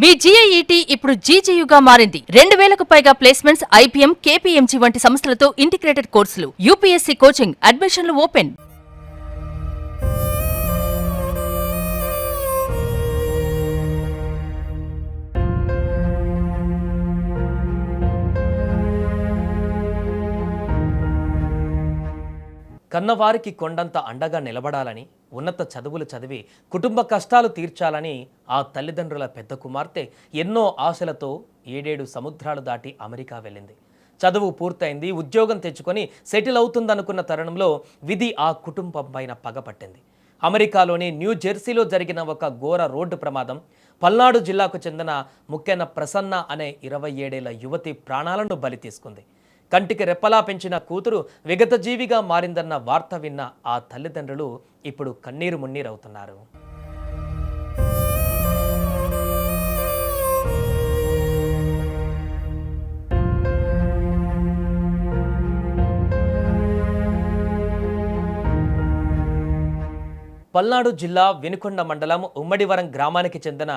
మీ జీఐఈటీ ఇప్పుడు జీజేయుగా మారింది. 2000కు పైగా ప్లేస్మెంట్స్, ఐపీఎం, కేపీఎంజీ వంటి సంస్థలతో ఇంటిగ్రేటెడ్ కోర్సులు, యూపీఎస్సీ కోచింగ్, అడ్మిషన్లు ఓపెన్. కన్నవారికి కొండంత అండగా నిలబడాలని, ఉన్నత చదువులు చదివి కుటుంబ కష్టాలు తీర్చాలని ఆ తల్లిదండ్రుల పెద్ద కుమార్తె ఎన్నో ఆశలతో 7 సముద్రాలు దాటి అమెరికా వెళ్ళింది. చదువు పూర్తయింది, ఉద్యోగం తెచ్చుకొని సెటిల్ అవుతుందనుకున్న తరుణంలో విధి ఆ కుటుంబం పైన పగపట్టింది. అమెరికాలోని న్యూ జెర్సీలో జరిగిన ఒక ఘోర రోడ్డు ప్రమాదం పల్నాడు జిల్లాకు చెందిన ముక్కెన ప్రసన్న అనే 27 ఏళ్ల యువతి ప్రాణాలను బలి తీసుకుంది. కంటికి రెప్పలా పెంచిన కూతురు విగతజీవిగా మారిందన్న వార్త విన్న ఆ తల్లిదండ్రులు ఇప్పుడు కన్నీరు మున్నీరవుతున్నారు. పల్నాడు జిల్లా వినుకొండ మండలం ఉమ్మడివరం గ్రామానికి చెందిన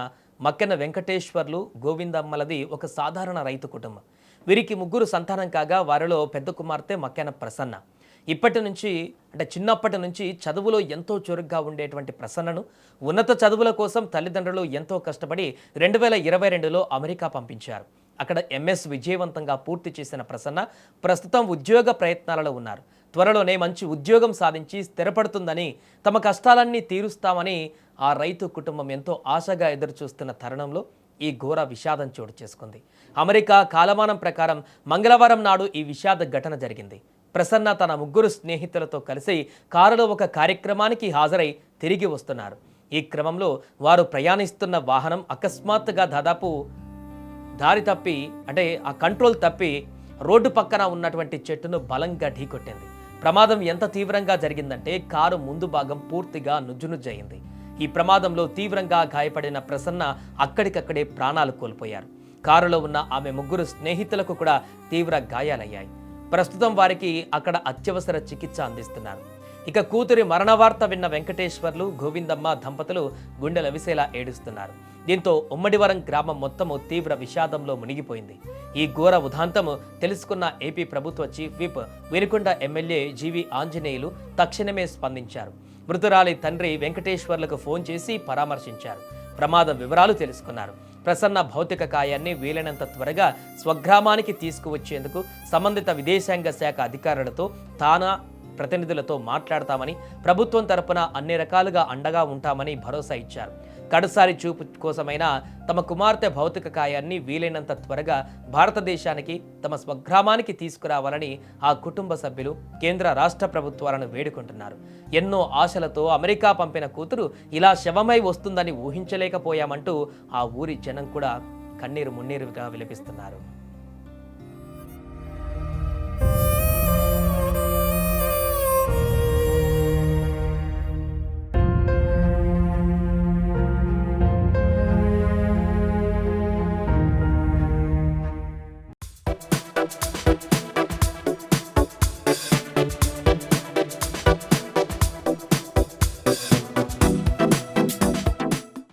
మక్కెన వెంకటేశ్వర్లు గోవిందమ్మలది ఒక సాధారణ రైతు కుటుంబం. వీరికి 3 సంతానం కాగా వారిలో పెద్ద కుమార్తె మక్కెన ప్రసన్న. చిన్నప్పటి నుంచి చదువులో ఎంతో చురుగ్గా ఉండేటువంటి ప్రసన్నను ఉన్నత చదువుల కోసం తల్లిదండ్రులు ఎంతో కష్టపడి 2022లో అమెరికా పంపించారు. అక్కడ ఎంఎస్ విజయవంతంగా పూర్తి చేసిన ప్రసన్న ప్రస్తుతం ఉద్యోగ ప్రయత్నాలలో ఉన్నారు. త్వరలోనే మంచి ఉద్యోగం సాధించి స్థిరపడుతుందని, తమ కష్టాలన్నీ తీరుస్తామని ఆ రైతు కుటుంబం ఎంతో ఆశగా ఎదురుచూస్తున్న తరుణంలో ఈ ఘోర విషాదం చోటు చేసుకుంది. అమెరికా కాలమానం ప్రకారం మంగళవారం నాడు ఈ విషాద ఘటన జరిగింది. ప్రసన్న తన 3 స్నేహితులతో కలిసి కారులో ఒక కార్యక్రమానికి హాజరై తిరిగి వస్తున్నారు. ఈ క్రమంలో వారు ప్రయాణిస్తున్న వాహనం అకస్మాత్తుగా దాదాపు దారి తప్పి ఆ కంట్రోల్ తప్పి రోడ్డు పక్కన ఉన్నటువంటి చెట్టును బలంగా ఢీకొట్టింది. ప్రమాదం ఎంత తీవ్రంగా జరిగిందంటే కారు ముందు భాగం పూర్తిగా నుజ్జునుజ్జయింది. ఈ ప్రమాదంలో తీవ్రంగా గాయపడిన ప్రసన్న అక్కడికక్కడే ప్రాణాలు కోల్పోయారు. కారులో ఉన్న ఆమె 3 స్నేహితులకు కూడా తీవ్ర గాయాలయ్యాయి. ప్రస్తుతం వారికి అక్కడ అత్యవసర చికిత్స అందిస్తున్నారు. ఇక కూతురి మరణ వార్త విన్న వెంకటేశ్వర్లు గోవిందమ్మ దంపతులు గుండెల విసేలా ఏడుస్తున్నారు. దీంతో ఉమ్మడివరం గ్రామం మొత్తము తీవ్ర విషాదంలో మునిగిపోయింది. ఈ ఘోర ఉదాంతము తెలుసుకున్న ఏపీ ప్రభుత్వ చీఫ్ విప్ వినుకొండ ఎమ్మెల్యే జీవి ఆంజనేయులు తక్షణమే స్పందించారు. మృతురాలి తండ్రి వెంకటేశ్వర్లకు ఫోన్ చేసి పరామర్శించారు. ప్రమాద వివరాలు తెలుసుకున్నారు. ప్రసన్న భౌతిక కాయాన్ని వీలైనంత త్వరగా స్వగ్రామానికి తీసుకువచ్చేందుకు సంబంధిత విదేశాంగ శాఖ అధికారులతో తానా ప్రతినిధులతో మాట్లాడతామని, ప్రభుత్వం తరపున అన్ని రకాలుగా అండగా ఉంటామని భరోసా ఇచ్చారు. కడసారి చూపు కోసమైనా తమ కుమార్తె భౌతిక కాయాన్ని వీలైనంత త్వరగా భారతదేశానికి, తమ స్వగ్రామానికి తీసుకురావాలని ఆ కుటుంబ సభ్యులు కేంద్ర రాష్ట్ర ప్రభుత్వాలను వేడుకుంటున్నారు. ఎన్నో ఆశలతో అమెరికా పంపిన కూతురు ఇలా శవమై వస్తుందని ఊహించలేకపోయామంటూ ఆ ఊరి జనం కూడా కన్నీరు మున్నీరుగా విలపిస్తున్నారు.